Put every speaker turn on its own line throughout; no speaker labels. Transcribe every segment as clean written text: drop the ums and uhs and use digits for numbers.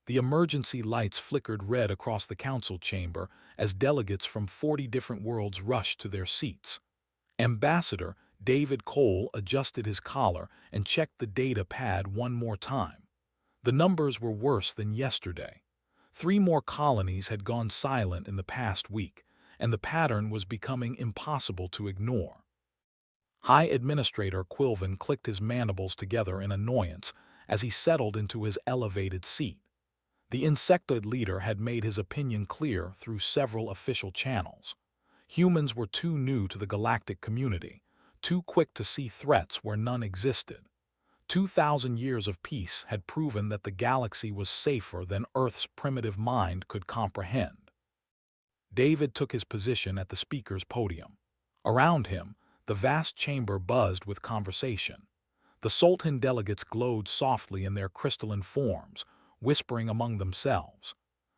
The emergency lights flickered red across the council chamber as delegates from 40 different worlds rushed to their seats. Ambassador David Cole adjusted his collar and checked the data pad one more time. The numbers were worse than yesterday. 3 more colonies had gone silent in the past week, and the pattern was becoming impossible to ignore. High Administrator Quilvin clicked his mandibles together in annoyance as he settled into his elevated seat. The insectoid leader had made his opinion clear through several official channels. Humans were too new to the galactic community, too quick to see threats where none existed. 2,000 years of peace had proven that the galaxy was safer than Earth's primitive mind could comprehend. David took his position at the speaker's podium. Around him, the vast chamber buzzed with conversation. The Sultan delegates glowed softly in their crystalline forms, whispering among themselves.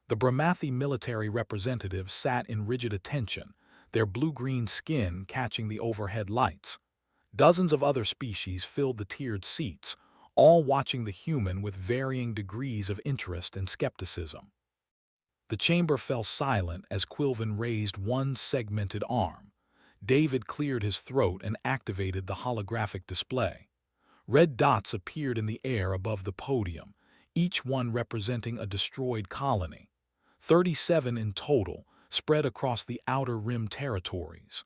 The Brahmathi military representatives sat in rigid attention, their blue-green skin catching the overhead lights. Dozens of other species filled the tiered seats, all watching the human with varying degrees of interest and skepticism. The chamber fell silent as Quilvin raised one segmented arm. David cleared his throat and activated the holographic display. Red dots appeared in the air above the podium, each one representing a destroyed colony. 37 in total, spread across the outer rim territories.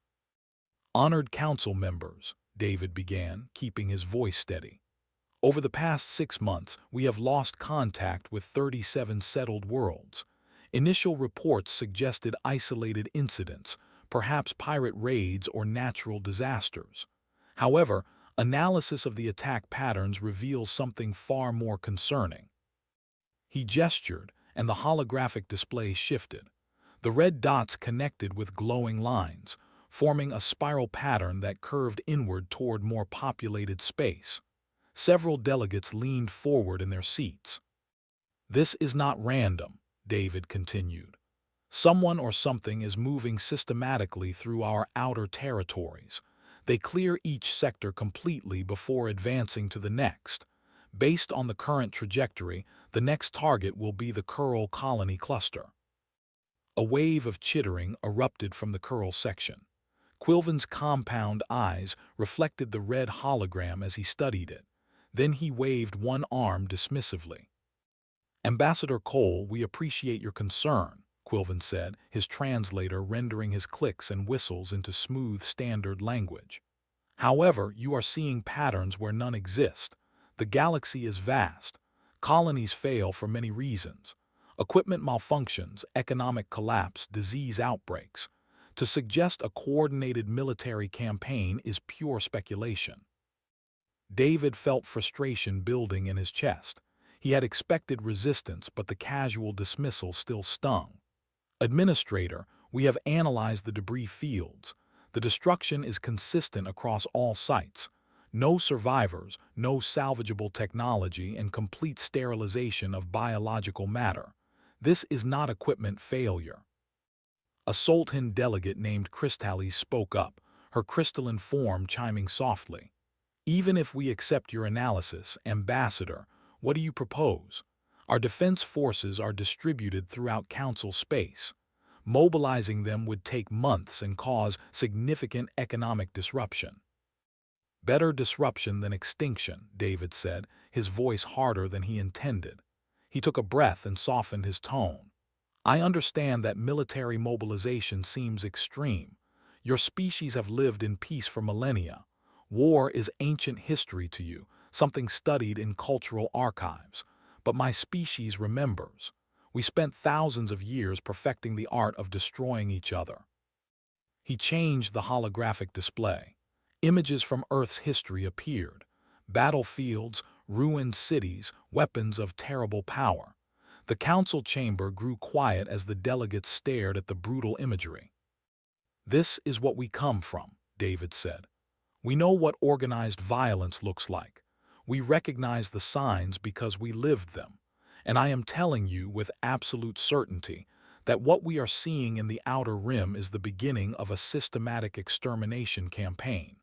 Honored council members, David began, keeping his voice steady. Over the past 6 months, we have lost contact with 37 settled worlds. Initial reports suggested isolated incidents, perhaps pirate raids or natural disasters. However, analysis of the attack patterns reveals something far more concerning. He gestured, and the holographic display shifted. The red dots connected with glowing lines, forming a spiral pattern that curved inward toward more populated space. Several delegates leaned forward in their seats. "This is not random," David continued. "Someone or something is moving systematically through our outer territories. They clear each sector completely before advancing to the next. Based on the current trajectory, the next target will be the Curl colony cluster." A wave of chittering erupted from the Curl section. Quilvin's compound eyes reflected the red hologram as he studied it. Then he waved one arm dismissively. "Ambassador Cole, we appreciate your concern," Quilvin said, his translator rendering his clicks and whistles into smooth standard language. "However, you are seeing patterns where none exist. The galaxy is vast. Colonies fail for many reasons. Equipment malfunctions, economic collapse, disease outbreaks. To suggest a coordinated military campaign is pure speculation." David felt frustration building in his chest. He had expected resistance, but the casual dismissal still stung. "Administrator, we have analyzed the debris fields. The destruction is consistent across all sites. No survivors, no salvageable technology, and complete sterilization of biological matter. This is not equipment failure." A Sultan delegate named Crystallis spoke up, her crystalline form chiming softly. "Even if we accept your analysis, Ambassador, what do you propose? Our defense forces are distributed throughout Council space. Mobilizing them would take months and cause significant economic disruption." "Better disruption than extinction," David said, his voice harder than he intended. He took a breath and softened his tone. "I understand that military mobilization seems extreme. Your species have lived in peace for millennia. War is ancient history to you, something studied in cultural archives. But my species remembers. We spent thousands of years perfecting the art of destroying each other." He changed the holographic display. Images from Earth's history appeared. Battlefields, ruined cities, weapons of terrible power. The council chamber grew quiet as the delegates stared at the brutal imagery. "This is what we come from," David said. "We know what organized violence looks like. We recognize the signs because we lived them. And I am telling you with absolute certainty that what we are seeing in the outer rim is the beginning of a systematic extermination campaign."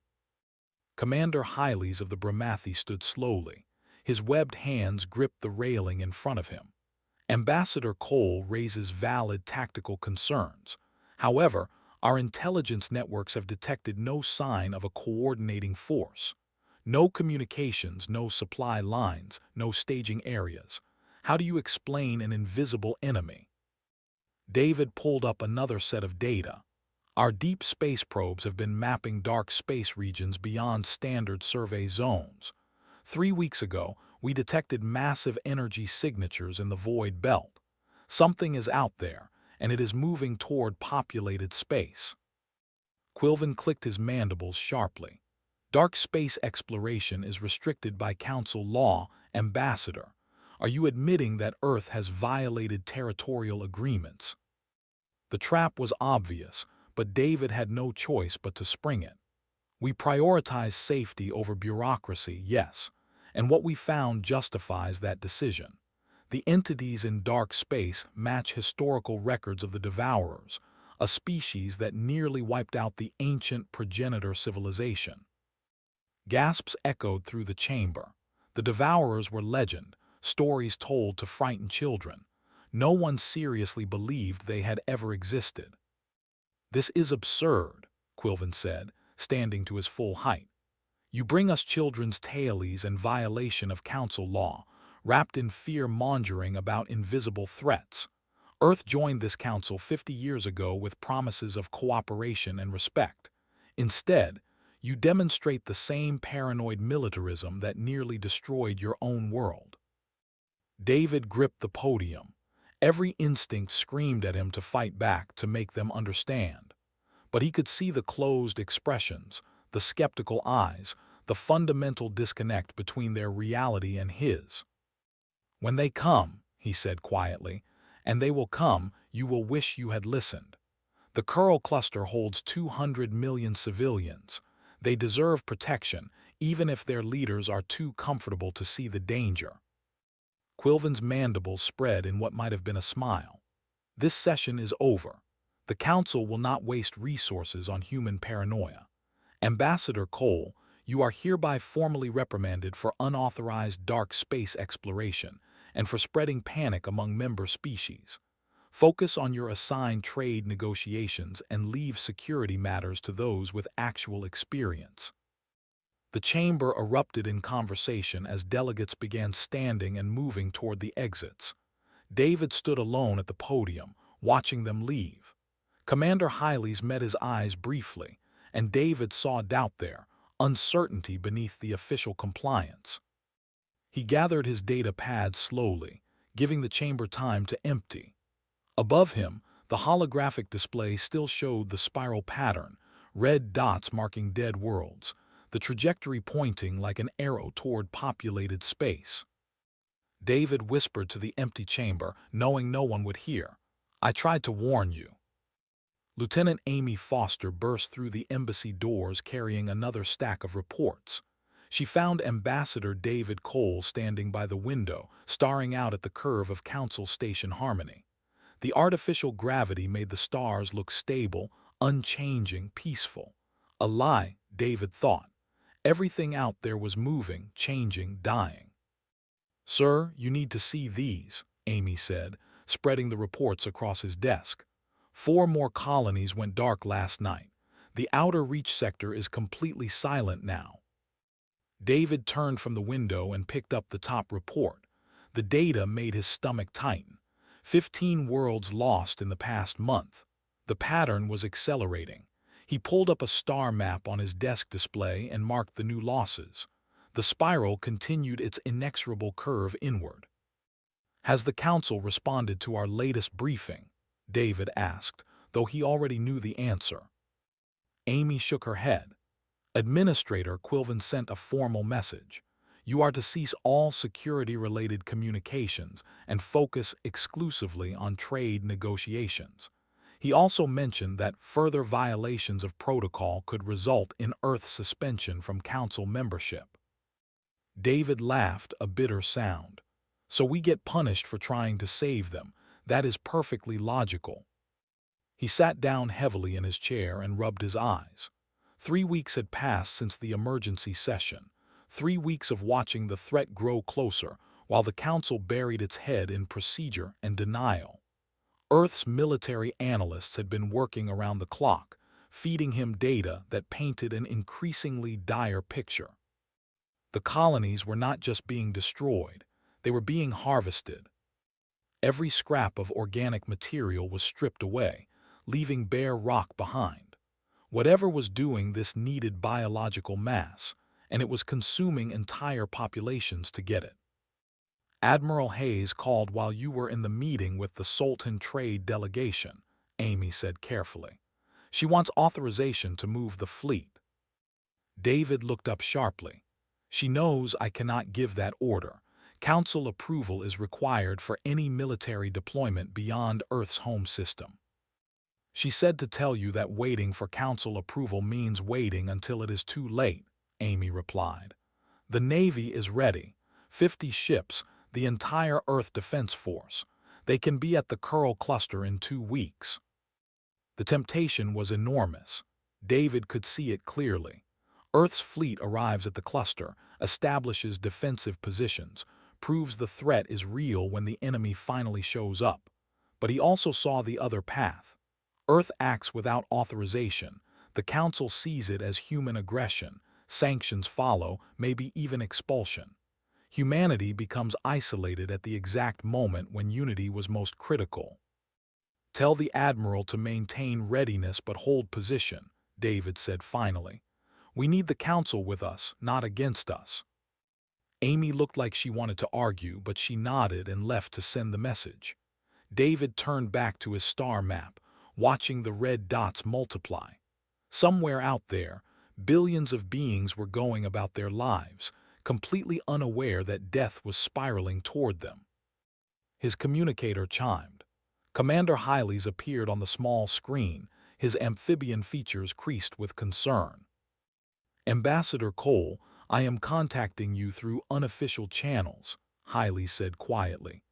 Commander Hyles of the Brahmathi stood slowly. His webbed hands gripped the railing in front of him. Ambassador Cole raises valid tactical concerns. However, our intelligence networks have detected no sign of a coordinating force. No communications, no supply lines, no staging areas. How do you explain an invisible enemy? David pulled up another set of data. Our deep space probes have been mapping dark space regions beyond standard survey zones. 3 weeks ago, we detected massive energy signatures in the void belt. Something is out there, and it is moving toward populated space. Quilvin clicked his mandibles sharply. Dark space exploration is restricted by Council law, Ambassador. Are you admitting that Earth has violated territorial agreements? The trap was obvious, but David had no choice but to spring it. We prioritize safety over bureaucracy, yes, and what we found justifies that decision. The entities in dark space match historical records of the Devourers, a species that nearly wiped out the ancient progenitor civilization. Gasps echoed through the chamber. The Devourers were legend, stories told to frighten children. No one seriously believed they had ever existed. "This is absurd," Quilvin said, standing to his full height. "You bring us children's tales in violation of Council law, wrapped in fear-mongering about invisible threats. Earth joined this council 50 years ago with promises of cooperation and respect. Instead, you demonstrate the same paranoid militarism that nearly destroyed your own world." David gripped the podium. Every instinct screamed at him to fight back, to make them understand. But he could see the closed expressions, the skeptical eyes, the fundamental disconnect between their reality and his. "When they come," he said quietly, "and they will come, you will wish you had listened. The Curl cluster holds 200 million civilians. They deserve protection, even if their leaders are too comfortable to see the danger." Quilvin's mandibles spread in what might have been a smile. "This session is over. The Council will not waste resources on human paranoia. Ambassador Cole, you are hereby formally reprimanded for unauthorized dark space exploration and for spreading panic among member species. Focus on your assigned trade negotiations and leave security matters to those with actual experience." The chamber erupted in conversation as delegates began standing and moving toward the exits. David stood alone at the podium, watching them leave. Commander Hiley's met his eyes briefly, and David saw doubt there, uncertainty beneath the official compliance. He gathered his data pad slowly, giving the chamber time to empty. Above him, the holographic display still showed the spiral pattern, red dots marking dead worlds, the trajectory pointing like an arrow toward populated space. David whispered to the empty chamber, knowing no one would hear, "I tried to warn you." Lieutenant Amy Foster burst through the embassy doors carrying another stack of reports. She found Ambassador David Cole standing by the window, staring out at the curve of Council Station Harmony. The artificial gravity made the stars look stable, unchanging, peaceful. A lie, David thought. Everything out there was moving, changing, dying. "Sir, you need to see these," Amy said, spreading the reports across his desk. 4 more colonies went dark last night. The outer reach sector is completely silent now. David turned from the window and picked up the top report. The data made his stomach tighten. 15 worlds lost in the past month. The pattern was accelerating. He pulled up a star map on his desk display and marked the new losses. The spiral continued its inexorable curve inward. "Has the Council responded to our latest briefing?" David asked, though he already knew the answer. Amy shook her head. "Administrator Quilvin sent a formal message. You are to cease all security-related communications and focus exclusively on trade negotiations. He also mentioned that further violations of protocol could result in Earth suspension from Council membership." David laughed, a bitter sound. "So we get punished for trying to save them. That is perfectly logical." He sat down heavily in his chair and rubbed his eyes. 3 weeks had passed since the emergency session. 3 weeks of watching the threat grow closer, while the Council buried its head in procedure and denial. Earth's military analysts had been working around the clock, feeding him data that painted an increasingly dire picture. The colonies were not just being destroyed, they were being harvested. Every scrap of organic material was stripped away, leaving bare rock behind. Whatever was doing this needed biological mass, and it was consuming entire populations to get it. Admiral Hayes called while you were in the meeting with the Sultan Trade Delegation, Amy said carefully. She wants authorization to move the fleet. David looked up sharply. She knows I cannot give that order. Council approval is required for any military deployment beyond Earth's home system. She said to tell you that waiting for Council approval means waiting until it is too late, Amy replied. The Navy is ready. 50 ships, the entire Earth Defense Force. They can be at the Curl Cluster in 2 weeks. The temptation was enormous. David could see it clearly. Earth's fleet arrives at the cluster, establishes defensive positions, proves the threat is real when the enemy finally shows up. But he also saw the other path. Earth acts without authorization. The Council sees it as human aggression. Sanctions follow, maybe even expulsion. Humanity becomes isolated at the exact moment when unity was most critical. Tell the Admiral to maintain readiness but hold position, David said finally. We need the Council with us, not against us. Amy looked like she wanted to argue, but she nodded and left to send the message. David turned back to his star map, watching the red dots multiply. Somewhere out there, billions of beings were going about their lives, completely unaware that death was spiraling toward them. His communicator chimed. Commander Hiley's appeared on the small screen, his amphibian features creased with concern. Ambassador Cole, I am contacting you through unofficial channels, Hiley said quietly.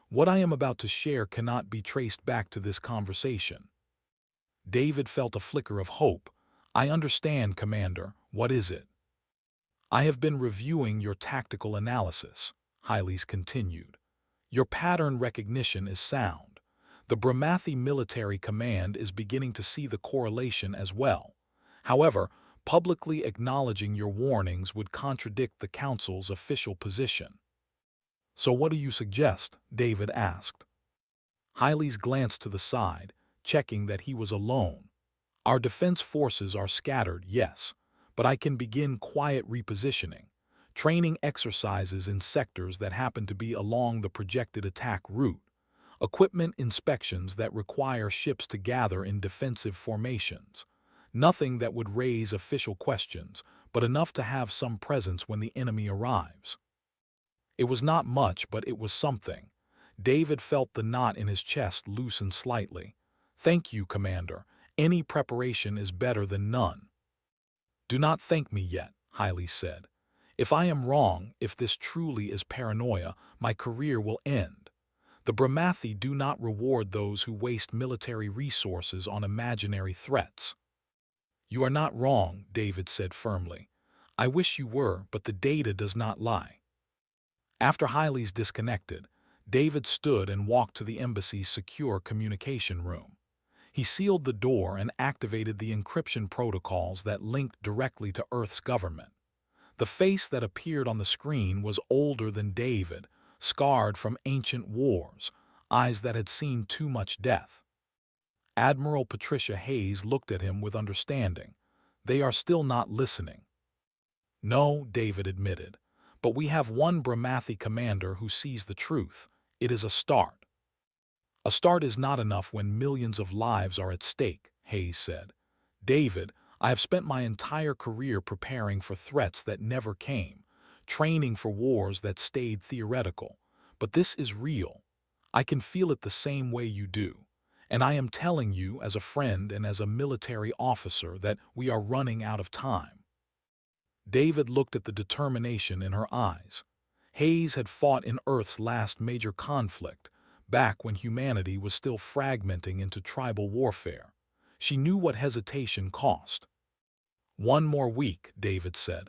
What I am about to share cannot be traced back to this conversation. David felt a flicker of hope. I understand, Commander. What is it? I have been reviewing your tactical analysis, Hiley's continued. Your pattern recognition is sound. The Brahmathi Military Command is beginning to see the correlation as well. However, publicly acknowledging your warnings would contradict the Council's official position. So what do you suggest? David asked. Hiley's glanced to the side, checking that he was alone. Our defense forces are scattered, yes, but I can begin quiet repositioning, training exercises in sectors that happen to be along the projected attack route, equipment inspections that require ships to gather in defensive formations. Nothing that would raise official questions, but enough to have some presence when the enemy arrives. It was not much, but it was something. David felt the knot in his chest loosen slightly. Thank you, Commander. Any preparation is better than none. Do not thank me yet, Hiley said. If I am wrong, if this truly is paranoia, my career will end. The Brahmathi do not reward those who waste military resources on imaginary threats. You are not wrong, David said firmly. I wish you were, but the data does not lie. After Hiley's disconnected, David stood and walked to the embassy's secure communication room. He sealed the door and activated the encryption protocols that linked directly to Earth's government. The face that appeared on the screen was older than David, scarred from ancient wars, eyes that had seen too much death. Admiral Patricia Hayes looked at him with understanding. They are still not listening. No, David admitted, but we have one Brahmathi commander who sees the truth. It is a start. A start is not enough when millions of lives are at stake, Hayes said. David, I have spent my entire career preparing for threats that never came, training for wars that stayed theoretical. But this is real. I can feel it the same way you do. And I am telling you as a friend and as a military officer that we are running out of time. David looked at the determination in her eyes. Hayes had fought in Earth's last major conflict, back when humanity was still fragmenting into tribal warfare. She knew what hesitation cost. One more week, David said.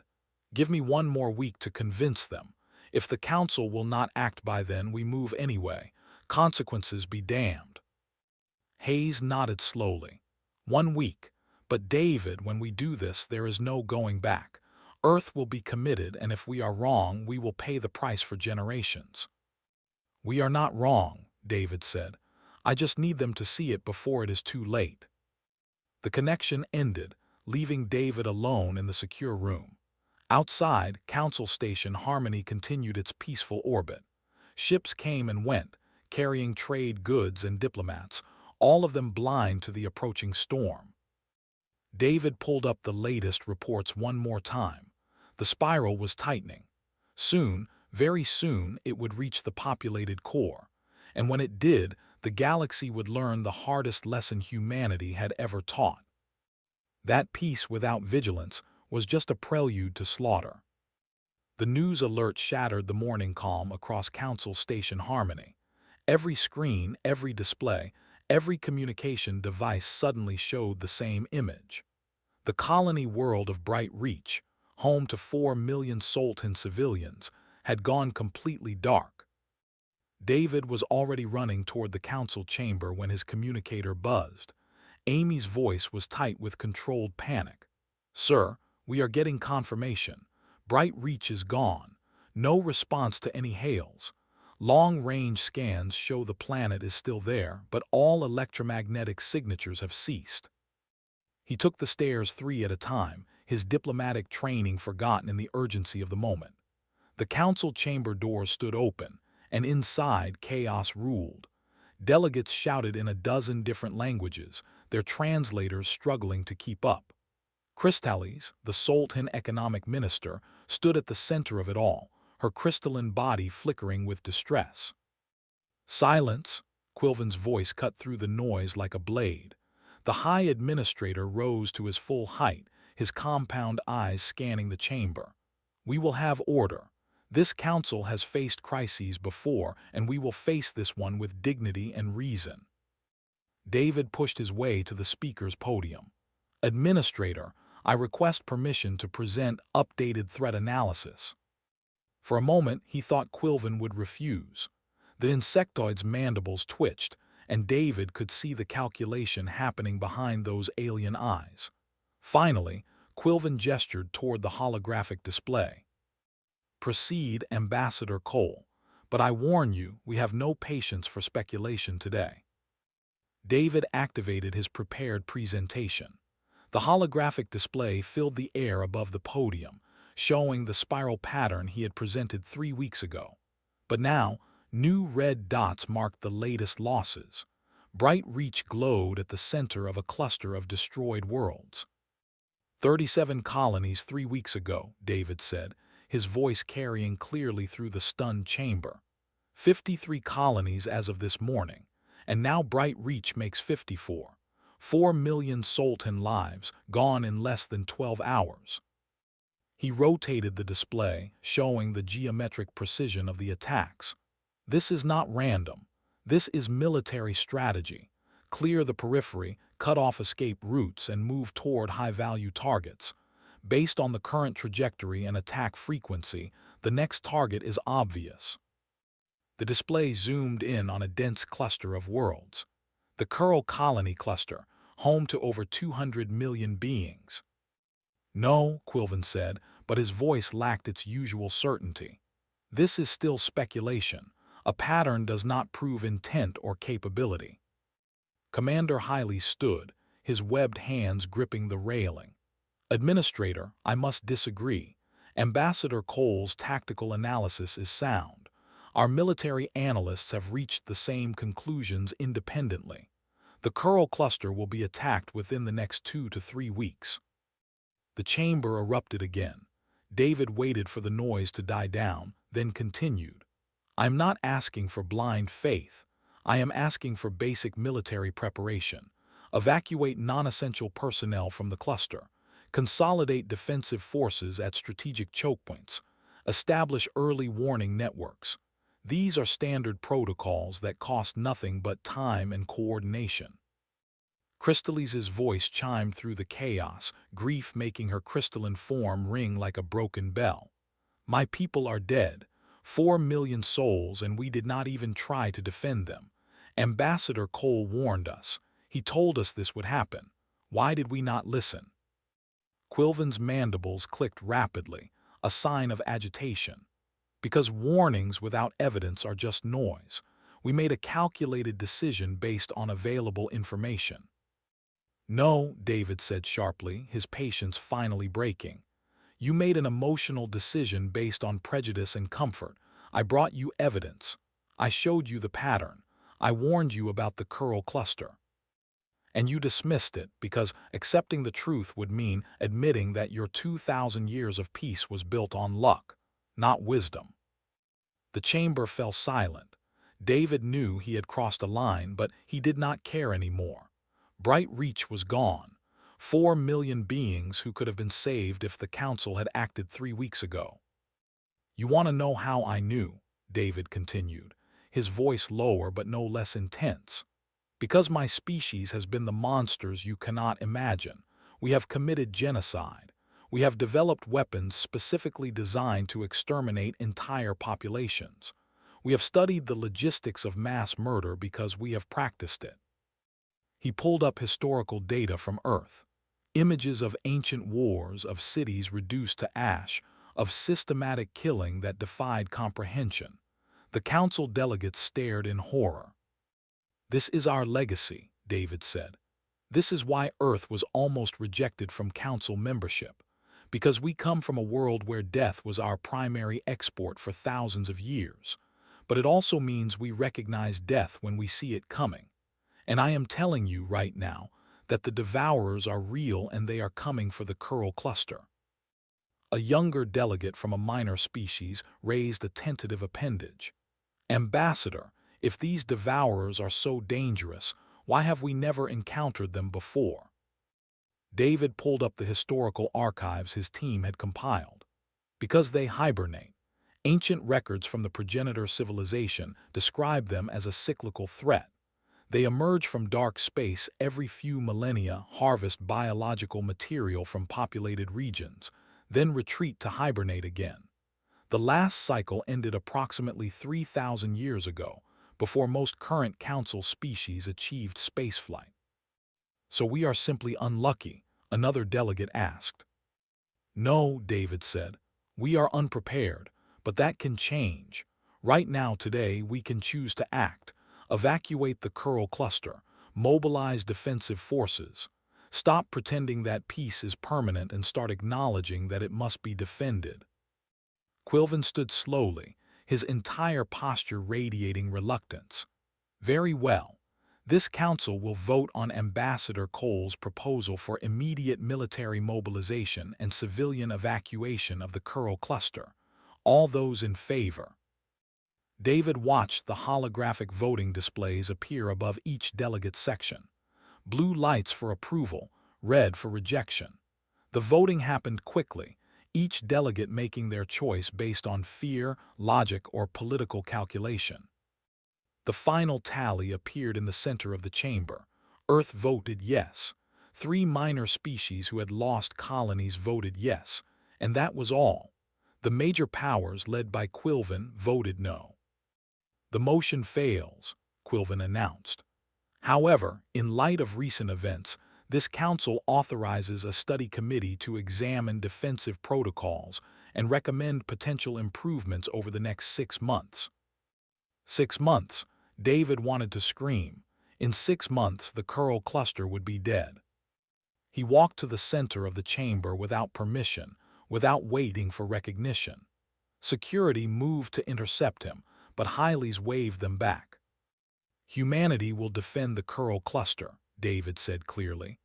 Give me one more week to convince them. If the council will not act by then, we move anyway. Consequences be damned. Hayes nodded slowly. 1 week. But David, when we do this, there is no going back. Earth will be committed, and if we are wrong, we will pay the price for generations. We are not wrong, David said. I just need them to see it before it is too late. The connection ended, leaving David alone in the secure room. Outside, Council Station Harmony continued its peaceful orbit. Ships came and went, carrying trade goods and diplomats, all of them blind to the approaching storm. David pulled up the latest reports one more time. The spiral was tightening. Soon, very soon, it would reach the populated core. And when it did, the galaxy would learn the hardest lesson humanity had ever taught. That peace without vigilance was just a prelude to slaughter. The news alert shattered the morning calm across Council Station Harmony. Every screen, every display, every communication device suddenly showed the same image. The colony world of Bright Reach, home to 4 million Soltan civilians, had gone completely dark. David was already running toward the council chamber when his communicator buzzed. Amy's voice was tight with controlled panic. "Sir, we are getting confirmation. Bright Reach is gone. No response to any hails. Long-range scans show the planet is still there, but all electromagnetic signatures have ceased." He took the stairs 3 at a time, his diplomatic training forgotten in the urgency of the moment. The council chamber doors stood open, and inside chaos ruled. Delegates shouted in a dozen different languages, their translators struggling to keep up. Crystallis, the Soltan economic minister, stood at the center of it all, her crystalline body flickering with distress. "Silence!" Quilvin's voice cut through the noise like a blade. The High Administrator rose to his full height, his compound eyes scanning the chamber. "We will have order. This council has faced crises before, and we will face this one with dignity and reason." David pushed his way to the speaker's podium. "Administrator, I request permission to present updated threat analysis." For a moment, he thought Quilvin would refuse. The insectoid's mandibles twitched, and David could see the calculation happening behind those alien eyes. Finally, Quilvin gestured toward the holographic display. "Proceed, Ambassador Cole, but I warn you, we have no patience for speculation today." David activated his prepared presentation. The holographic display filled the air above the podium, showing the spiral pattern he had presented 3 weeks ago. But now, new red dots marked the latest losses. Bright Reach glowed at the center of a cluster of destroyed worlds. 37 colonies 3 weeks ago, David said, his voice carrying clearly through the stunned chamber. 53 colonies as of this morning, and now Bright Reach makes 54. 4 million Soltan lives gone in less than 12 hours. He rotated the display, showing the geometric precision of the attacks. "This is not random. This is military strategy. Clear the periphery, cut off escape routes, and move toward high-value targets. Based on the current trajectory and attack frequency, the next target is obvious." The display zoomed in on a dense cluster of worlds. The Curl Colony Cluster, home to over 200 million beings. "No," Quilvin said, but his voice lacked its usual certainty. "This is still speculation. A pattern does not prove intent or capability." Commander Hiley stood, his webbed hands gripping the railing. "Administrator, I must disagree. Ambassador Cole's tactical analysis is sound. Our military analysts have reached the same conclusions independently. The Curl cluster will be attacked within the next 2 to 3 weeks." The chamber erupted again. David waited for the noise to die down, then continued. "I am not asking for blind faith. I am asking for basic military preparation. Evacuate non-essential personnel from the cluster. Consolidate defensive forces at strategic chokepoints. Establish early warning networks. These are standard protocols that cost nothing but time and coordination." Crystallis's voice chimed through the chaos, grief making her crystalline form ring like a broken bell. "My people are dead. 4 million souls, and we did not even try to defend them. Ambassador Cole warned us. He told us this would happen. Why did we not listen? Quilvin's mandibles clicked rapidly, a sign of agitation. Because warnings without evidence are just noise. We made a calculated decision based on available information. No, David said sharply, his patience finally breaking. You made an emotional decision based on prejudice and comfort. I brought you evidence. I showed you the pattern. I warned you about the Curl cluster. And you dismissed it because accepting the truth would mean admitting that your 2,000 years of peace was built on luck, not wisdom. The chamber fell silent. David knew he had crossed a line, but he did not care anymore. Bright Reach was gone. 4 million beings who could have been saved if the Council had acted 3 weeks ago. You want to know how I knew? David continued, his voice lower but no less intense. Because my species has been the monsters you cannot imagine. We have committed genocide. We have developed weapons specifically designed to exterminate entire populations. We have studied the logistics of mass murder because we have practiced it. He pulled up historical data from Earth. Images of ancient wars, of cities reduced to ash, of systematic killing that defied comprehension. The Council delegates stared in horror. This is our legacy, David said. This is why Earth was almost rejected from Council membership. Because we come from a world where death was our primary export for thousands of years. But it also means we recognize death when we see it coming. And I am telling you right now that the Devourers are real and they are coming for the Curl cluster. A younger delegate from a minor species raised a tentative appendage. Ambassador, if these Devourers are so dangerous, why have we never encountered them before? David pulled up the historical archives his team had compiled. Because they hibernate. Ancient records from the progenitor civilization describe them as a cyclical threat. They emerge from dark space every few millennia, harvest biological material from populated regions, then retreat to hibernate again. The last cycle ended approximately 3,000 years ago, before most current Council species achieved spaceflight. So we are simply unlucky, another delegate asked. No, David said. We are unprepared, but that can change. Right now, today, we can choose to act. Evacuate the Curl cluster, mobilize defensive forces. Stop pretending that peace is permanent and start acknowledging that it must be defended. Quilvin stood slowly, his entire posture radiating reluctance. Very well. This council will vote on Ambassador Cole's proposal for immediate military mobilization and civilian evacuation of the Curl cluster. All those in favor. David watched the holographic voting displays appear above each delegate section. Blue lights for approval, red for rejection. The voting happened quickly, each delegate making their choice based on fear, logic, or political calculation. The final tally appeared in the center of the chamber. Earth voted yes. 3 minor species who had lost colonies voted yes, and that was all. The major powers, led by Quilvin, voted no. The motion fails, Quilvin announced. However, in light of recent events, this council authorizes a study committee to examine defensive protocols and recommend potential improvements over the next 6 months. 6 months, David wanted to scream. In 6 months, the Curl cluster would be dead. He walked to the center of the chamber without permission, without waiting for recognition. Security moved to intercept him, but Hyles waved them back. Humanity will defend the Curl cluster, David said clearly.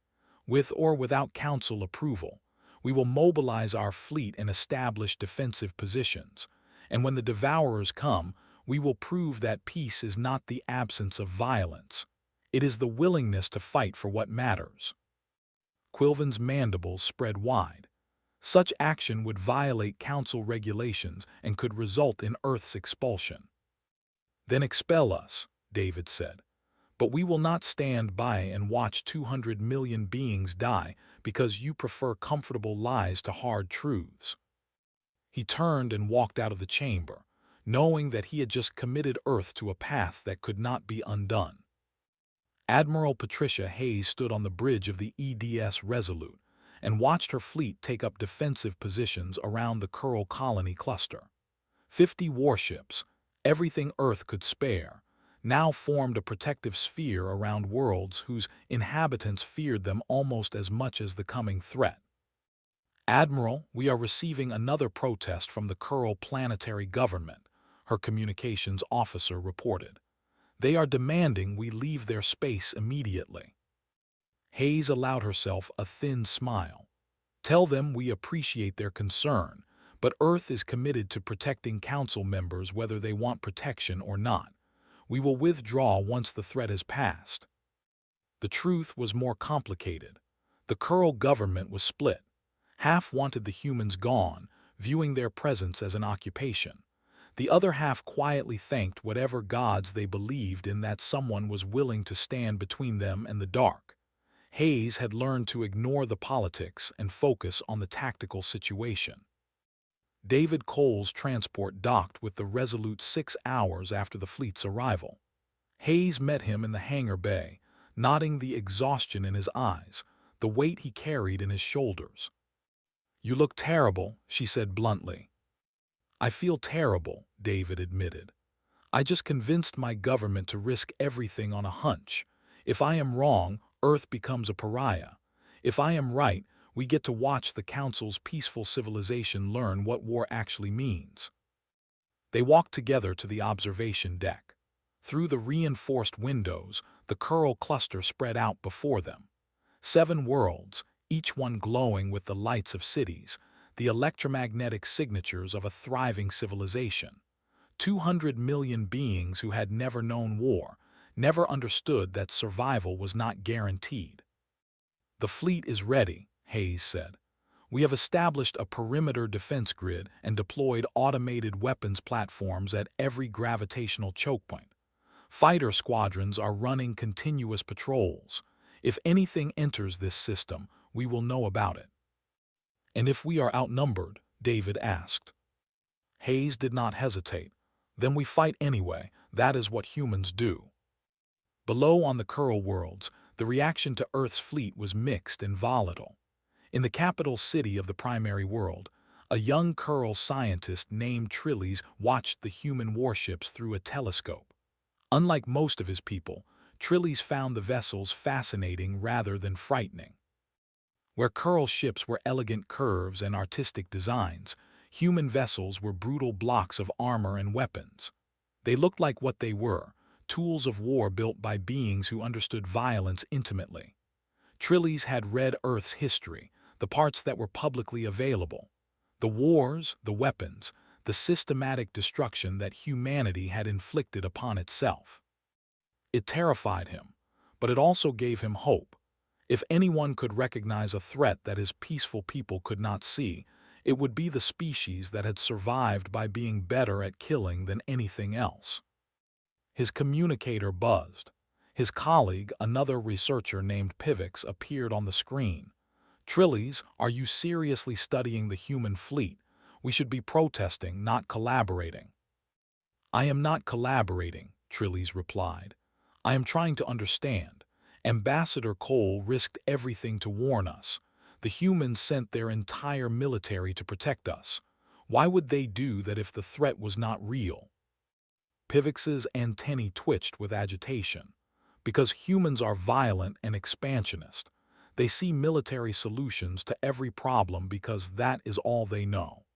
With or without council approval, we will mobilize our fleet and establish defensive positions. And when the Devourers come, we will prove that peace is not the absence of violence. It is the willingness to fight for what matters. Quilvin's mandibles spread wide. Such action would violate council regulations and could result in Earth's expulsion. Then expel us, David said. But we will not stand by and watch 200 million beings die because you prefer comfortable lies to hard truths. He turned and walked out of the chamber. knowing that he had just committed Earth to a path that could not be undone. Admiral Patricia Hayes stood on the bridge of the EDS Resolute and watched her fleet take up defensive positions around the Kuril colony cluster. 50 warships, everything Earth could spare, now formed a protective sphere around worlds whose inhabitants feared them almost as much as the coming threat. "Admiral, we are receiving another protest from the Kuril planetary government," her communications officer reported. "They are demanding we leave their space immediately." Hayes allowed herself a thin smile. "Tell them we appreciate their concern, but Earth is committed to protecting Council members whether they want protection or not. We will withdraw once the threat has passed." The truth was more complicated. The Kuril government was split. Half wanted the humans gone, viewing their presence as an occupation. The other half quietly thanked whatever gods they believed in that someone was willing to stand between them and the dark. Hayes had learned to ignore the politics and focus on the tactical situation. David Cole's transport docked with the Resolute 6 hours after the fleet's arrival. Hayes met him in the hangar bay, nodding the exhaustion in his eyes, the weight he carried in his shoulders. "You look terrible," she said bluntly. "I feel terrible," David admitted. "I just convinced my government to risk everything on a hunch. If I am wrong, Earth becomes a pariah. If I am right, we get to watch the Council's peaceful civilization learn what war actually means." They walked together to the observation deck. Through the reinforced windows, the Kuril cluster spread out before them. 7 worlds, each one glowing with the lights of cities, the electromagnetic signatures of a thriving civilization. 200 million beings who had never known war, never understood that survival was not guaranteed. "The fleet is ready," Hayes said. "We have established a perimeter defense grid and deployed automated weapons platforms at every gravitational choke point. Fighter squadrons are running continuous patrols. If anything enters this system, we will know about it." "And if we are outnumbered?" David asked. Hayes did not hesitate. "Then we fight anyway. That is what humans do." Below on the Kuril worlds, the reaction to Earth's fleet was mixed and volatile. In the capital city of the primary world, a young Kuril scientist named Trilles watched the human warships through a telescope. Unlike most of his people, Trilles found the vessels fascinating rather than frightening. Where Kuril ships were elegant curves and artistic designs, human vessels were brutal blocks of armor and weapons. They looked like what they were, tools of war built by beings who understood violence intimately. Trilles had read Earth's history, the parts that were publicly available. The wars, the weapons, the systematic destruction that humanity had inflicted upon itself. It terrified him, but it also gave him hope. If anyone could recognize a threat that his peaceful people could not see, it would be the species that had survived by being better at killing than anything else. His communicator buzzed. His colleague, another researcher named Pivix, appeared on the screen. "Trilles, are you seriously studying the human fleet? We should be protesting, not collaborating." "I am not collaborating," Trilles replied. "I am trying to understand. Ambassador Cole risked everything to warn us. The humans sent their entire military to protect us. Why would they do that if the threat was not real?" Pivix's antennae twitched with agitation. "Because humans are violent and expansionist. They see military solutions to every problem because that is all they know."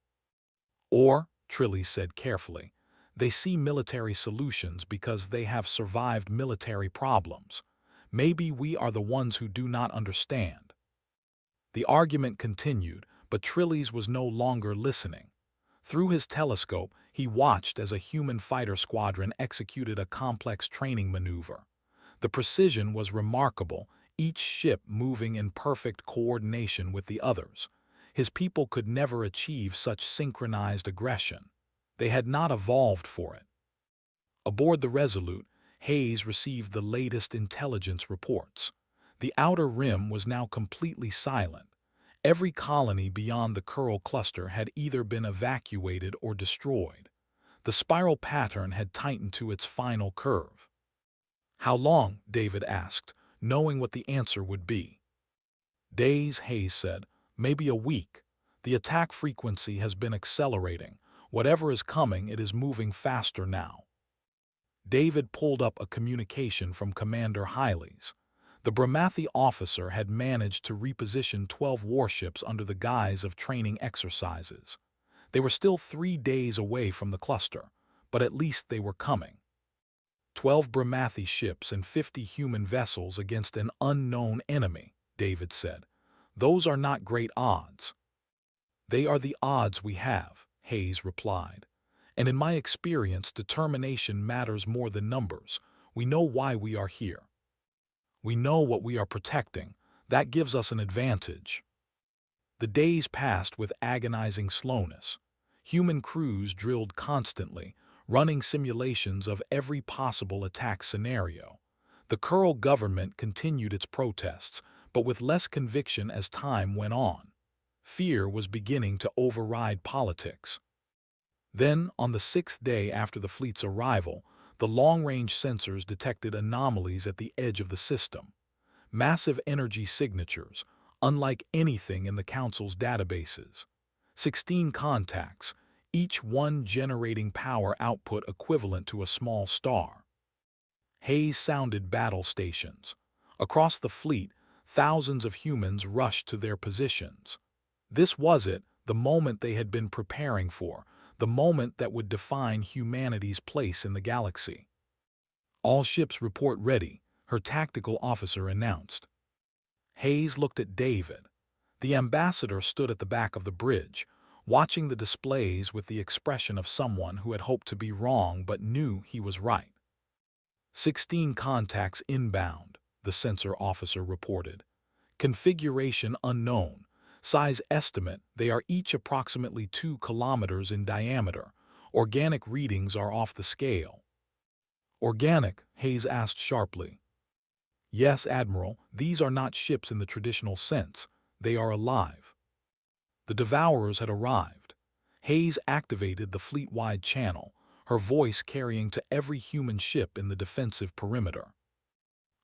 "Or," Trilles said carefully, "they see military solutions because they have survived military problems. Maybe we are the ones who do not understand." The argument continued, but Trilles was no longer listening. Through his telescope, he watched as a human fighter squadron executed a complex training maneuver. The precision was remarkable, each ship moving in perfect coordination with the others. His people could never achieve such synchronized aggression. They had not evolved for it. Aboard the Resolute, Hayes received the latest intelligence reports. The outer rim was now completely silent. Every colony beyond the Kuril cluster had either been evacuated or destroyed. The spiral pattern had tightened to its final curve. "How long?" David asked, knowing what the answer would be. "Days," Hayes said. "Maybe a week. The attack frequency has been accelerating. Whatever is coming, it is moving faster now." David pulled up a communication from Commander Hiley's. The Brahmathi officer had managed to reposition 12 warships under the guise of training exercises. They were still 3 days away from the cluster, but at least they were coming. 12 Brahmathi ships and 50 human vessels against an unknown enemy, David said. "Those are not great odds." "They are the odds we have," Hayes replied. "And in my experience, determination matters more than numbers. We know why we are here. We know what we are protecting. That gives us an advantage." The days passed with agonizing slowness. Human crews drilled constantly, running simulations of every possible attack scenario. The Kurl government continued its protests, but with less conviction as time went on. Fear was beginning to override politics. Then, on the 6th day after the fleet's arrival, the long-range sensors detected anomalies at the edge of the system. Massive energy signatures, unlike anything in the Council's databases. 16 contacts, each one generating power output equivalent to a small star. Hayes sounded battle stations. Across the fleet, thousands of humans rushed to their positions. This was it, the moment they had been preparing for, the moment that would define humanity's place in the galaxy. "All ships report ready," her tactical officer announced. Hayes looked at David. The ambassador stood at the back of the bridge, watching the displays with the expression of someone who had hoped to be wrong but knew he was right. 16 contacts inbound, the sensor officer reported. Configuration unknown. Size estimate, they are each approximately 2 kilometers in diameter. Organic readings are off the scale. "Organic?" Hayes asked sharply. "Yes, Admiral, these are not ships in the traditional sense. They are alive." The Devourers had arrived. Hayes activated the fleet-wide channel, her voice carrying to every human ship in the defensive perimeter.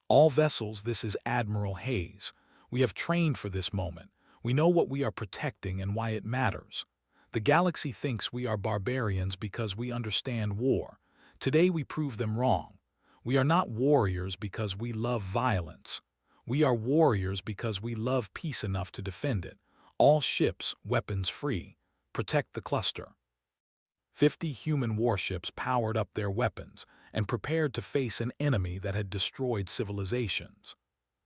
"All vessels, this is Admiral Hayes. We have trained for this moment. We know what we are protecting and why it matters. The galaxy thinks we are barbarians because we understand war. Today we prove them wrong. We are not warriors because we love violence. We are warriors because we love peace enough to defend it. All ships, weapons free. Protect the cluster." 50 human warships powered up their weapons and prepared to face an enemy that had destroyed civilizations.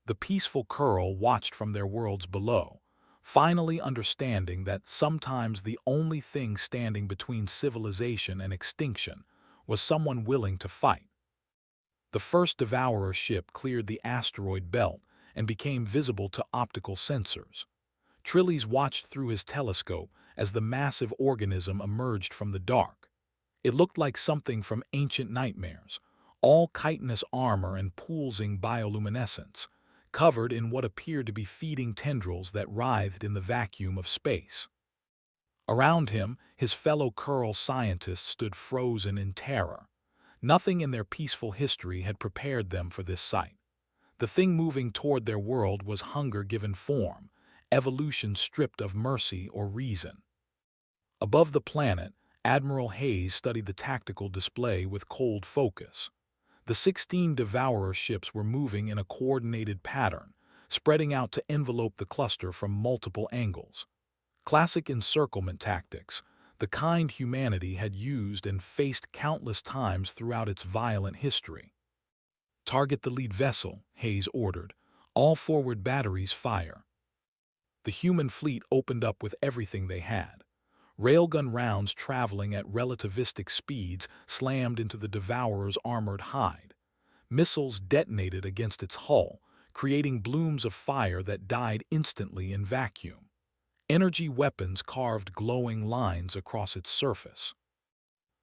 The peaceful Kurl watched from their worlds below, finally understanding that sometimes the only thing standing between civilization and extinction was someone willing to fight. The first Devourer ship cleared the asteroid belt and became visible to optical sensors. Trilles watched through his telescope as the massive organism emerged from the dark. It looked like something from ancient nightmares, all chitinous armor and pulsing bioluminescence, covered in what appeared to be feeding tendrils that writhed in the vacuum of space. Around him, his fellow Kurl scientists stood frozen in terror. Nothing in their peaceful history had prepared them for this sight. The thing moving toward their world was hunger given form, evolution stripped of mercy or reason. Above the planet, Admiral Hayes studied the tactical display with cold focus. The 16 Devourer ships were moving in a coordinated pattern, spreading out to envelope the cluster from multiple angles. Classic encirclement tactics, the kind humanity had used and faced countless times throughout its violent history. "Target the lead vessel," Hayes ordered. "All forward batteries fire." The human fleet opened up with everything they had. Railgun rounds traveling at relativistic speeds slammed into the Devourer's armored hide. Missiles detonated against its hull, creating blooms of fire that died instantly in vacuum. Energy weapons carved glowing lines across its surface.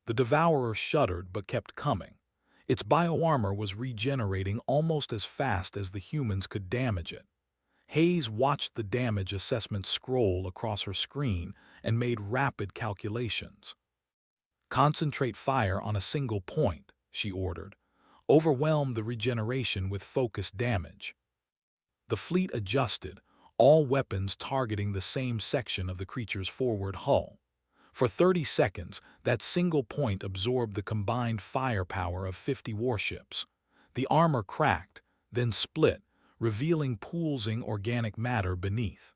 The Devourer shuddered but kept coming. Its bioarmor was regenerating almost as fast as the humans could damage it. Hayes watched the damage assessment scroll across her screen and made rapid calculations. Concentrate fire on a single point, she ordered. Overwhelm the regeneration with focused damage. The fleet adjusted, all weapons targeting the same section of the creature's forward hull. For 30 seconds, that single point absorbed the combined firepower of 50 warships. The armor cracked, then split, revealing poolsing organic matter beneath.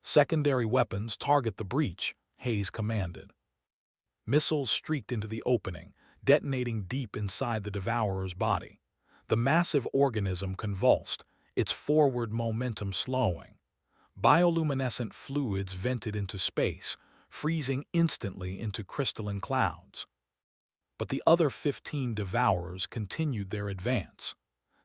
Secondary weapons target the breach, Hayes commanded. Missiles streaked into the opening, detonating deep inside the Devourer's body. The massive organism convulsed, its forward momentum slowing. Bioluminescent fluids vented into space, freezing instantly into crystalline clouds. But the other 15 Devourers continued their advance.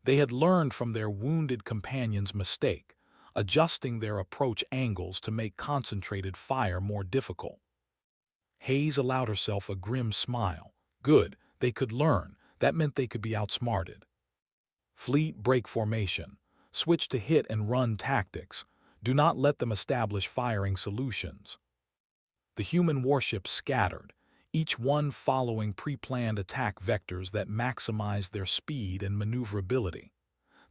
They had learned from their wounded companion's mistake, adjusting their approach angles to make concentrated fire more difficult. Hayes allowed herself a grim smile. Good, they could learn. That meant they could be outsmarted. Fleet break formation. Switch to hit and run tactics. Do not let them establish firing solutions. The human warships scattered, each one following pre-planned attack vectors that maximized their speed and maneuverability.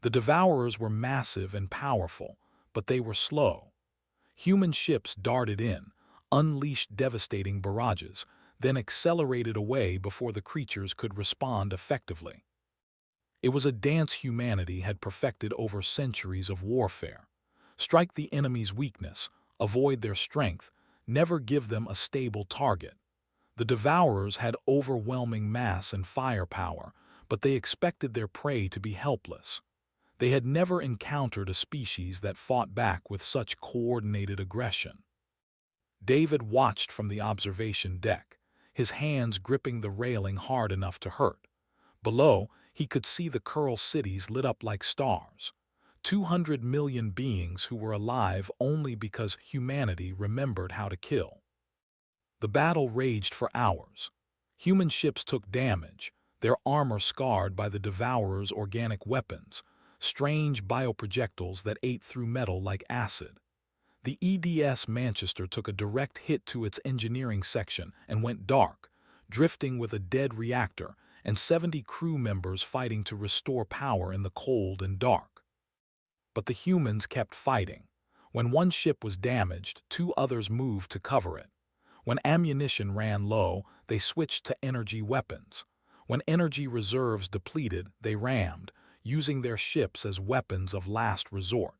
The Devourers were massive and powerful, but they were slow. Human ships darted in, unleashed devastating barrages, then accelerated away before the creatures could respond effectively. It was a dance humanity had perfected over centuries of warfare. Strike the enemy's weakness, avoid their strength, never give them a stable target. The Devourers had overwhelming mass and firepower, but they expected their prey to be helpless. They had never encountered a species that fought back with such coordinated aggression. David watched from the observation deck, his hands gripping the railing hard enough to hurt. Below, he could see the Curl cities lit up like stars. 200 million beings who were alive only because humanity remembered how to kill. The battle raged for hours. Human ships took damage, their armor scarred by the Devourer's organic weapons, strange bioprojectiles that ate through metal like acid. The EDS Manchester took a direct hit to its engineering section and went dark, drifting with a dead reactor and 70 crew members fighting to restore power in the cold and dark. But the humans kept fighting. When one ship was damaged, 2 others moved to cover it. When ammunition ran low, they switched to energy weapons. When energy reserves depleted, they rammed, using their ships as weapons of last resort.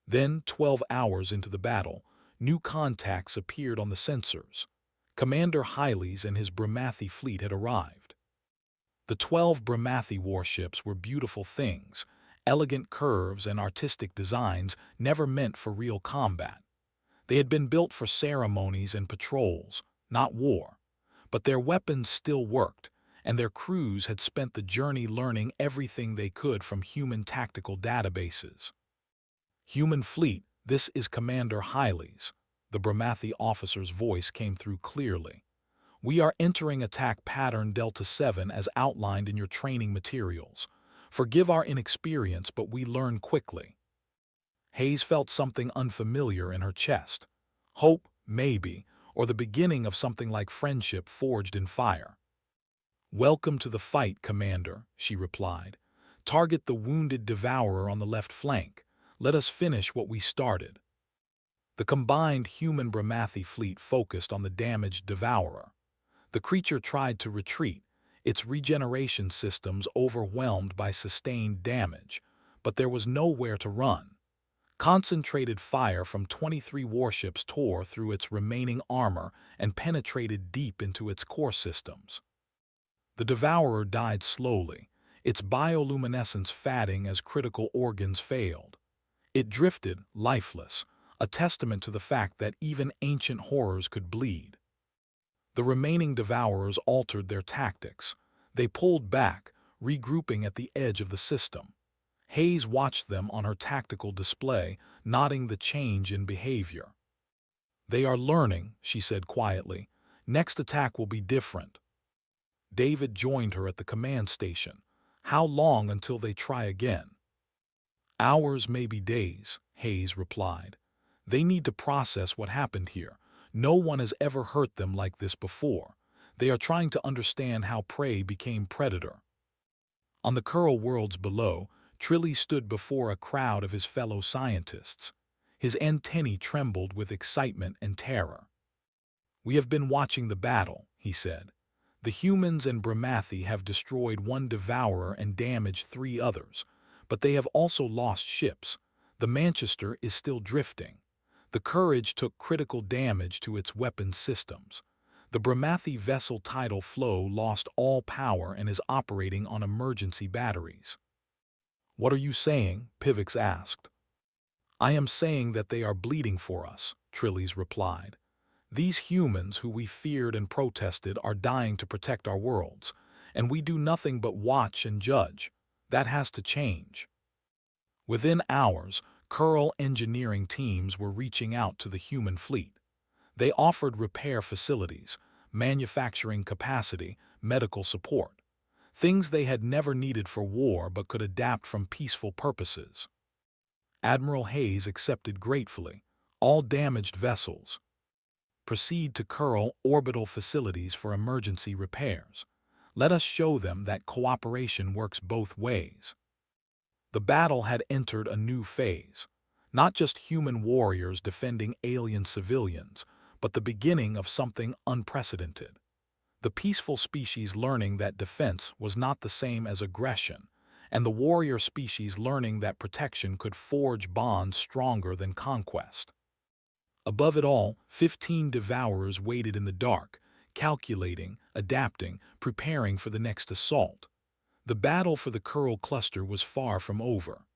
Then, 12 hours into the battle, new contacts appeared on the sensors. Commander Hyles and his Brahmathi fleet had arrived. The 12 Brahmathi warships were beautiful things, elegant curves and artistic designs never meant for real combat. They had been built for ceremonies and patrols, not war. But their weapons still worked, and their crews had spent the journey learning everything they could from human tactical databases. Human fleet, this is Commander Hyles. The Brahmathi officer's voice came through clearly. We are entering attack pattern Delta 7 as outlined in your training materials. Forgive our inexperience, but we learn quickly. Hayes felt something unfamiliar in her chest. Hope, maybe, or the beginning of something like friendship forged in fire. Welcome to the fight, Commander, she replied. Target the wounded Devourer on the left flank. Let us finish what we started. The combined human Brahmathi fleet focused on the damaged Devourer. The creature tried to retreat, its regeneration systems overwhelmed by sustained damage, but there was nowhere to run. Concentrated fire from 23 warships tore through its remaining armor and penetrated deep into its core systems. The Devourer died slowly, its bioluminescence fading as critical organs failed. It drifted, lifeless, a testament to the fact that even ancient horrors could bleed. The remaining Devourers altered their tactics. They pulled back, regrouping at the edge of the system. Hayes watched them on her tactical display, noting the change in behavior. They are learning, she said quietly. Next attack will be different. David joined her at the command station. How long until they try again? Hours, maybe days, Hayes replied. They need to process what happened here. No one has ever hurt them like this before. They are trying to understand how prey became predator. On the Curl worlds below, Trilly stood before a crowd of his fellow scientists. His antennae trembled with excitement and terror. "We have been watching the battle," he said. "The humans and Brahmathi have destroyed one devourer and damaged 3 others, but they have also lost ships. The Manchester is still drifting. The Courage took critical damage to its weapons systems. The Brahmathi vessel Tidal Flow lost all power and is operating on emergency batteries." "What are you saying?" Pivix asked. "I am saying that they are bleeding for us," Trilles replied. "These humans who we feared and protested are dying to protect our worlds, and we do nothing but watch and judge. That has to change." Within hours, Curl engineering teams were reaching out to the human fleet. They offered repair facilities, manufacturing capacity, medical support, things they had never needed for war but could adapt from peaceful purposes. Admiral Hayes accepted gratefully. "All damaged vessels proceed to Curl orbital facilities for emergency repairs. Let us show them that cooperation works both ways." The battle had entered a new phase. Not just human warriors defending alien civilians, but the beginning of something unprecedented. The peaceful species learning that defense was not the same as aggression, and the warrior species learning that protection could forge bonds stronger than conquest. Above it all, 15 devourers waited in the dark, calculating, adapting, preparing for the next assault. The battle for the Curl Cluster was far from over.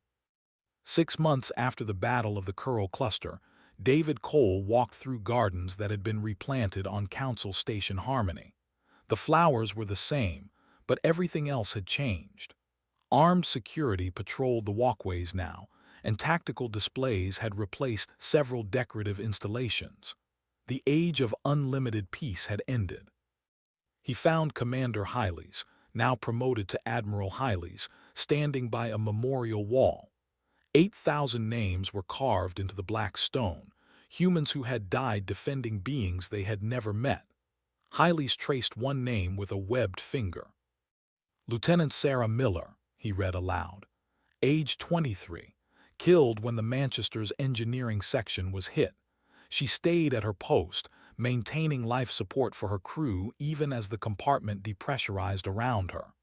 6 months after the Battle of the Curl Cluster, David Cole walked through gardens that had been replanted on Council Station Harmony. The flowers were the same, but everything else had changed. Armed security patrolled the walkways now, and tactical displays had replaced several decorative installations. The age of unlimited peace had ended. He found Commander Hyles, now promoted to Admiral Hyles, standing by a memorial wall. 8,000 names were carved into the black stone, humans who had died defending beings they had never met. Hyles traced one name with a webbed finger. "Lieutenant Sarah Miller," he read aloud. "Age 23. Killed when the Manchester's engineering section was hit. She stayed at her post, maintaining life support for her crew even as the compartment depressurized around her."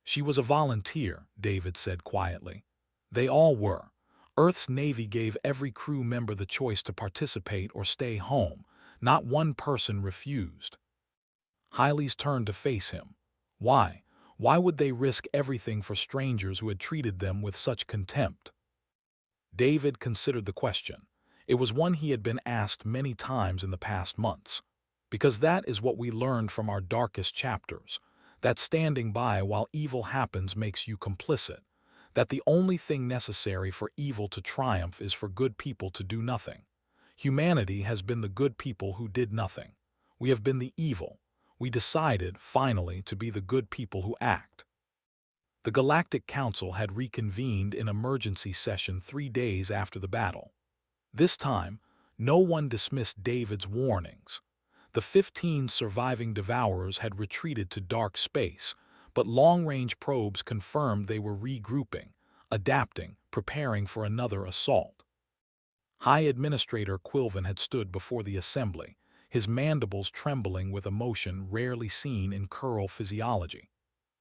"She was a volunteer," David said quietly. "They all were. Earth's Navy gave every crew member the choice to participate or stay home. Not one person refused." Hyles turned to face him. "Why? Why would they risk everything for strangers who had treated them with such contempt?" David considered the question. It was one he had been asked many times in the past months. "Because that is what we learned from our darkest chapters, that standing by while evil happens makes you complicit, that the only thing necessary for evil to triumph is for good people to do nothing. Humanity has been the good people who did nothing. We have been the evil. We decided, finally, to be the good people who act." The Galactic Council had reconvened in emergency session 3 days after the battle. This time, no one dismissed David's warnings. The 15 surviving devourers had retreated to dark space, but long-range probes confirmed they were regrouping, adapting, preparing for another assault. High Administrator Quilvin had stood before the assembly, his mandibles trembling with emotion rarely seen in Curl physiology.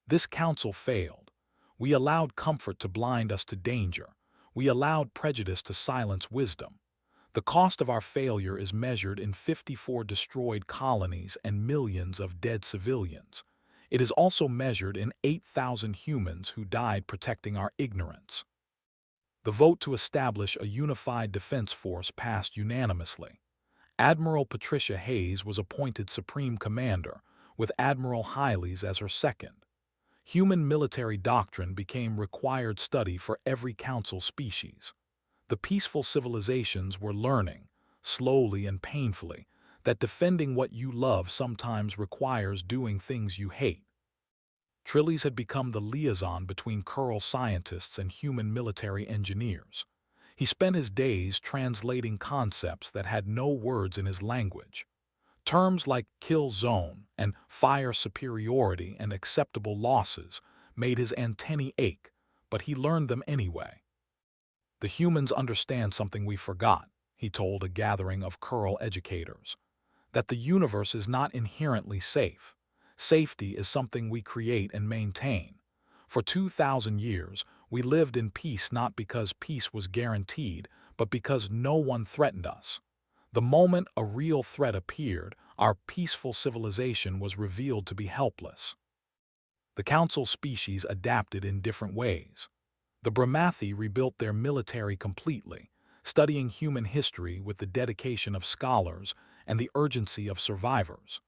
"This council failed. We allowed comfort to blind us to danger. We allowed prejudice to silence wisdom. The cost of our failure is measured in 54 destroyed colonies and millions of dead civilians. It is also measured in 8,000 humans who died protecting our ignorance." The vote to establish a unified defense force passed unanimously. Admiral Patricia Hayes was appointed Supreme Commander, with Admiral Hyles as her second. Human military doctrine became required study for every council species. The peaceful civilizations were learning, slowly and painfully, that defending what you love sometimes requires doing things you hate. Trilles had become the liaison between Curl scientists and human military engineers. He spent his days translating concepts that had no words in his language. Terms like kill zone and fire superiority and acceptable losses made his antennae ache, but he learned them anyway. "The humans understand something we forgot," he told a gathering of Curl educators, "that the universe is not inherently safe. Safety is something we create and maintain. For 2,000 years, we lived in peace not because peace was guaranteed, but because no one threatened us. The moment a real threat appeared, our peaceful civilization was revealed to be helpless." The council species adapted in different ways. The Brahmathi rebuilt their military completely, studying human history with the dedication of scholars and the urgency of survivors.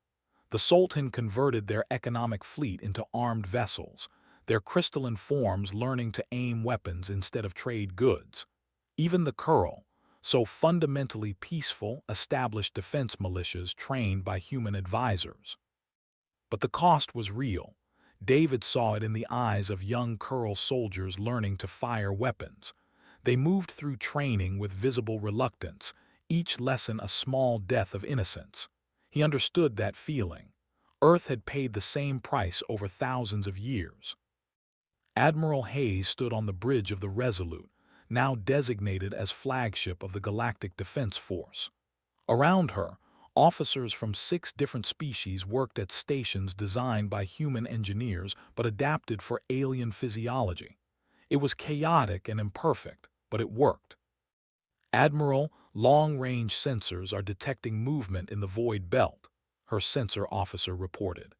The Sultan converted their economic fleet into armed vessels, their crystalline forms learning to aim weapons instead of trade goods. Even the Kurl, so fundamentally peaceful, established defense militias trained by human advisors. But the cost was real. David saw it in the eyes of young Kurl soldiers learning to fire weapons. They moved through training with visible reluctance, each lesson a small death of innocence. He understood that feeling. Earth had paid the same price over thousands of years. Admiral Hayes stood on the bridge of the Resolute, now designated as flagship of the Galactic Defense Force. Around her, officers from 6 different species worked at stations designed by human engineers but adapted for alien physiology. It was chaotic and imperfect, but it worked. "Admiral, long-range sensors are detecting movement in the void belt," her sensor officer reported.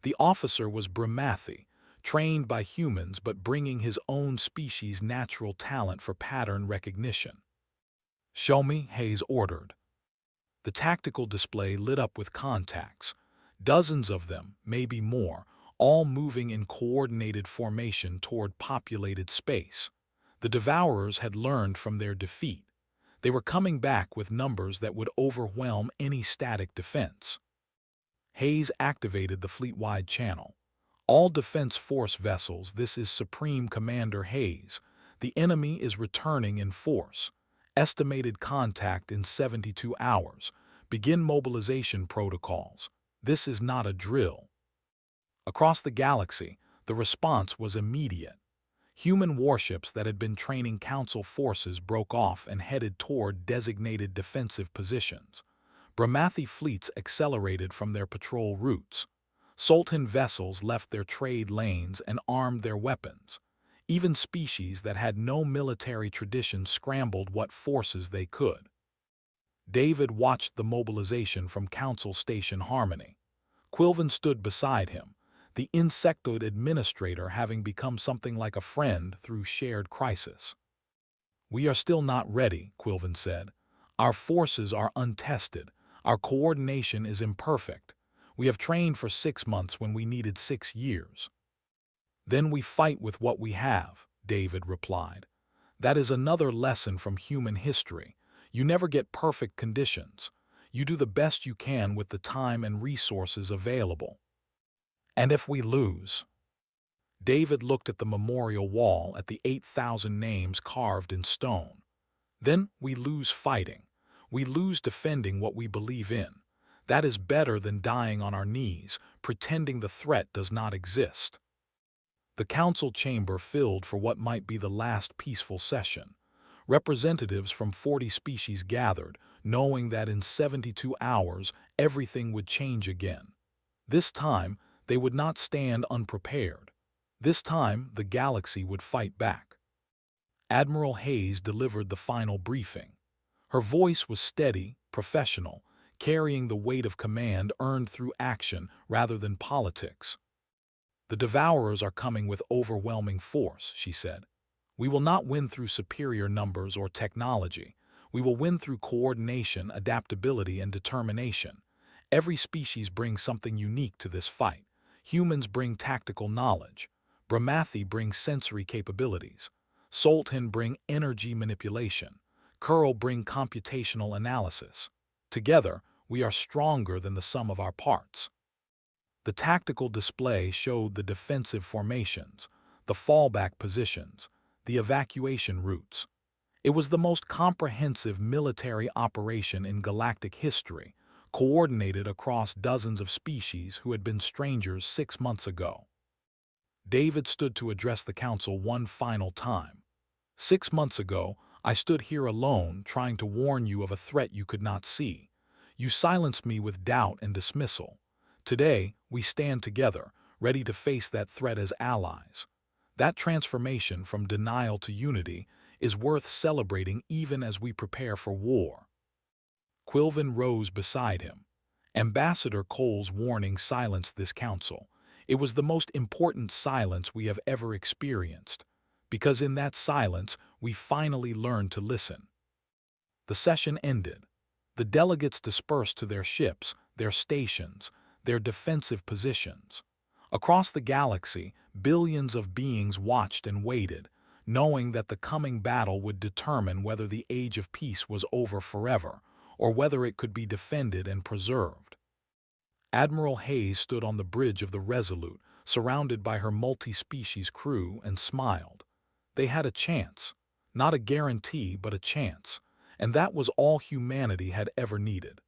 The officer was Brahmathi, trained by humans but bringing his own species' natural talent for pattern recognition. "Show me," Hayes ordered. The tactical display lit up with contacts, dozens of them, maybe more, all moving in coordinated formation toward populated space. The Devourers had learned from their defeat. They were coming back with numbers that would overwhelm any static defense. Hayes activated the fleet-wide channel. "All Defense Force vessels, this is Supreme Commander Hayes. The enemy is returning in force. Estimated contact in 72 hours. Begin mobilization protocols. This is not a drill." Across the galaxy, the response was immediate. Human warships that had been training Council forces broke off and headed toward designated defensive positions. Brahmathi fleets accelerated from their patrol routes. Sultan vessels left their trade lanes and armed their weapons. Even species that had no military tradition scrambled what forces they could. David watched the mobilization from Council Station Harmony. Quilvin stood beside him, the insectoid administrator having become something like a friend through shared crisis. "We are still not ready," Quilvin said. "Our forces are untested. Our coordination is imperfect. We have trained for 6 months when we needed 6 years." "Then we fight with what we have," David replied. "That is another lesson from human history. You never get perfect conditions. You do the best you can with the time and resources available." "And if we lose?" David looked at the memorial wall at the 8,000 names carved in stone. "Then we lose fighting. We lose defending what we believe in. That is better than dying on our knees, pretending the threat does not exist." The council chamber filled for what might be the last peaceful session. Representatives from 40 species gathered, knowing that in 72 hours everything would change again. This time, they would not stand unprepared. This time, the galaxy would fight back. Admiral Hayes delivered the final briefing. Her voice was steady, professional, carrying the weight of command earned through action rather than politics. "The Devourers are coming with overwhelming force," she said. "We will not win through superior numbers or technology. We will win through coordination, adaptability, and determination. Every species brings something unique to this fight. Humans bring tactical knowledge. Brahmathi bring sensory capabilities. Sultan bring energy manipulation. Kurl bring computational analysis. Together, we are stronger than the sum of our parts." The tactical display showed the defensive formations, the fallback positions, the evacuation routes. It was the most comprehensive military operation in galactic history, coordinated across dozens of species who had been strangers 6 months ago. David stood to address the council one final time. 6 months ago, I stood here alone, trying to warn you of a threat you could not see. You silenced me with doubt and dismissal. Today, we stand together, ready to face that threat as allies. That transformation from denial to unity is worth celebrating even as we prepare for war. Quilvin rose beside him. Ambassador Cole's warning silenced this council. It was the most important silence we have ever experienced, because in that silence we finally learned to listen. The session ended. The delegates dispersed to their ships, their stations, their defensive positions. Across the galaxy, billions of beings watched and waited, knowing that the coming battle would determine whether the age of peace was over forever, or whether it could be defended and preserved. Admiral Hayes stood on the bridge of the Resolute, surrounded by her multi-species crew, and smiled. They had a chance. Not a guarantee, but a chance. And that was all humanity had ever needed.